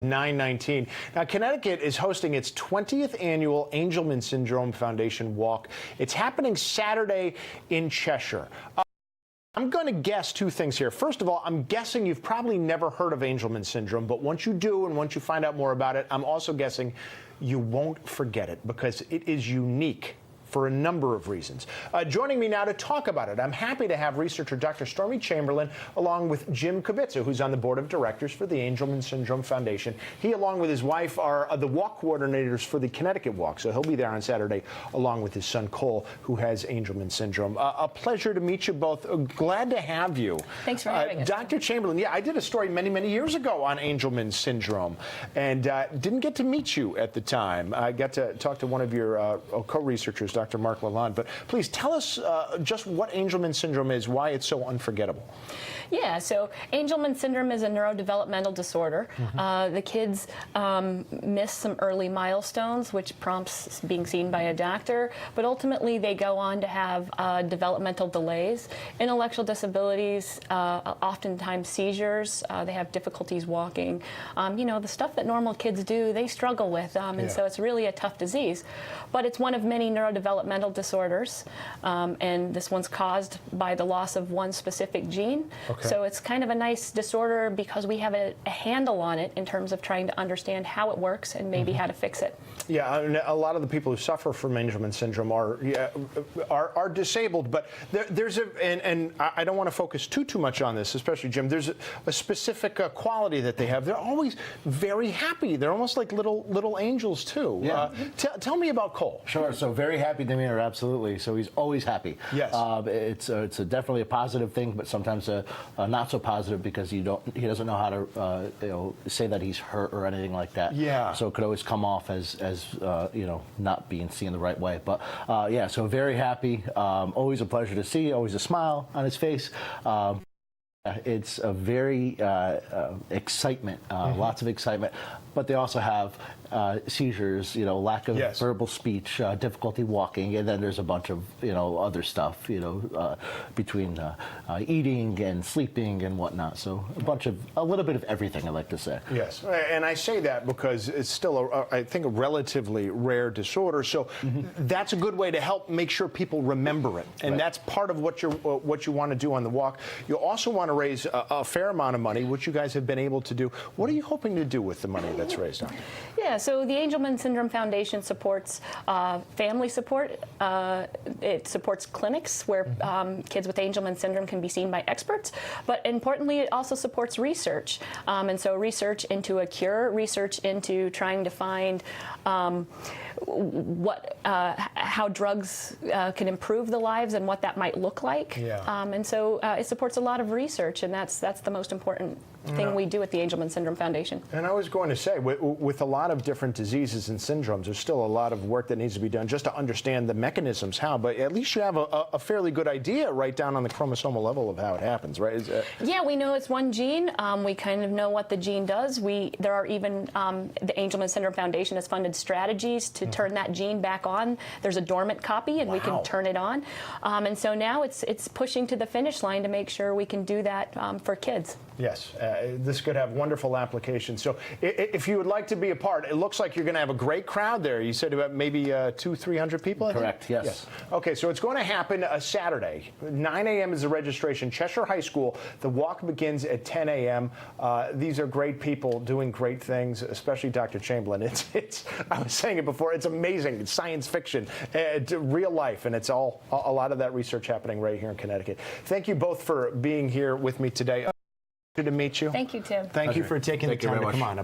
9/19. Now, Connecticut is hosting its 20th annual Angelman Syndrome Foundation Walk. It's happening Saturday in Cheshire. I'm going to guess two things here. First of all, I'm guessing you've probably never heard of Angelman syndrome, but once you do and once you find out more about it, I'm also guessing you won't forget it because it is unique for a number of reasons. Joining me now to talk about it, I'm happy to have researcher Dr. Stormy Chamberlain along with Jim Kibitza, who's on the board of directors for the Angelman Syndrome Foundation. He, along with his wife, are the walk coordinators for the Connecticut Walk, so he'll be there on Saturday along with his son Cole, who has Angelman syndrome. A pleasure to meet you both. Glad to have you. Thanks for having us. Dr. Chamberlain, yeah, I did a story many years ago on Angelman syndrome and didn't get to meet you at the time. I got to talk to one of your co-researchers, Dr. Mark Lalonde. But please tell us just what Angelman syndrome is, why it's so unforgettable. Yeah, so Angelman syndrome is a neurodevelopmental disorder. The kids miss some early milestones, which prompts being seen by a doctor, but ultimately they go on to have developmental delays, intellectual disabilities, oftentimes seizures. They have difficulties walking. You know, the stuff that normal kids do, they struggle with, and so it's really a tough disease. But it's one of many neurodevelopmental disorders, and this one's caused by the loss of one specific gene. So it's kind of a nice disorder because we have a handle on it in terms of trying to understand how it works and maybe how to fix it. Yeah, a lot of the people who suffer from Angelman syndrome are disabled, but there's and I don't want to focus too much on this, especially Jim. There's a specific quality that they have. They're always very happy. They're almost like little angels too. Yeah. Tell me about Cole. Sure. So very happy demeanor, absolutely. So he's always happy. Yes. It's definitely a positive thing, but sometimes not so positive because he doesn't know how to say that he's hurt or anything like that. Yeah. So it could always come off as not being seen the right way. But yeah, so very happy. Always a pleasure to see. Always a smile on his face. It's a very excitement, lots of excitement, but they also have seizures, lack of verbal speech, difficulty walking, and then there's a bunch of other stuff, between eating and sleeping and whatnot. So a little bit of everything, I like to say. Yes, and I say that because it's still I think a relatively rare disorder. So that's a good way to help make sure people remember it, and that's part of what you want to do on the walk. You also want to raise a fair amount of money, which you guys have been able to do. What are you hoping to do with the money that's raised, Doctor? Yeah, so the Angelman Syndrome Foundation supports family support. It supports clinics where kids with Angelman syndrome can be seen by experts, but importantly, it also supports research. And so research into a cure, research into trying to find how drugs can improve the lives and what that might look like. And so it supports a lot of research, and that's the most important thing we do at the Angelman Syndrome Foundation. And I was going to say, with a lot of different diseases and syndromes, there's still a lot of work that needs to be done just to understand the mechanisms, how, but at least you have a fairly good idea right down on the chromosomal level of how it happens, right? Yeah, we know it's one gene. We kind of know what the gene does. There are even, the Angelman Syndrome Foundation has funded strategies to turn that gene back on. There's a dormant copy, and we can turn it on. And so now it's pushing to the finish line to make sure we can do that for kids. Yes, this could have wonderful applications. So if you would like to be a part, it looks like you're going to have a great crowd there. You said about maybe 200-300 people, I think? Correct, yes. Okay, so it's going to happen Saturday. 9 a.m. is the registration. Cheshire High School. The walk begins at 10 a.m. These are great people doing great things, especially Dr. Chamberlain. I was saying it before, it's amazing. It's science fiction, real life, and it's a lot of that research happening right here in Connecticut. Thank you both for being here with me today. Good to meet you. Thank you, Tim. Thank you for taking the time to come on.